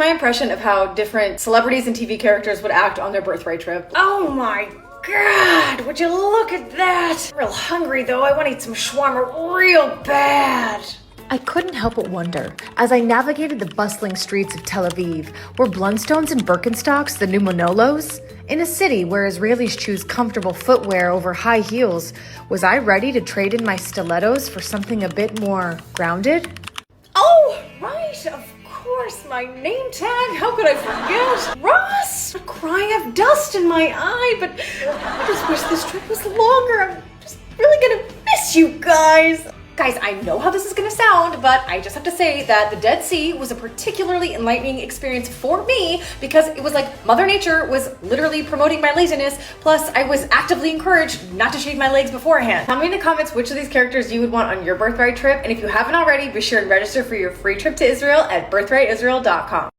my impression of how different celebrities and TV characters would act on their birthright trip. Oh my God, would you look at that? I'm real hungry though, I want to eat some shawarma real bad. I couldn't help but wonder, as I navigated the bustling streets of Tel Aviv, were Blundstones and Birkenstocks the new Manolos? In a city where Israelis choose comfortable footwear over high heels, was I ready to trade in my stilettos for something a bit more grounded? Oh, right, of course, my name tag, how could I forget? Ross! A crying of dust in my eye, but I just wish this trip was longer. I'm just really gonna miss you guys. Guys, I know how this is gonna sound, but I just have to say that the Dead Sea was a particularly enlightening experience for me because it was like Mother Nature was literally promoting my laziness, plus I was actively encouraged not to shave my legs beforehand. Tell me in the comments which of these characters you would want on your birthright trip, and if you haven't already, be sure and register for your free trip to Israel at birthrightisrael.com.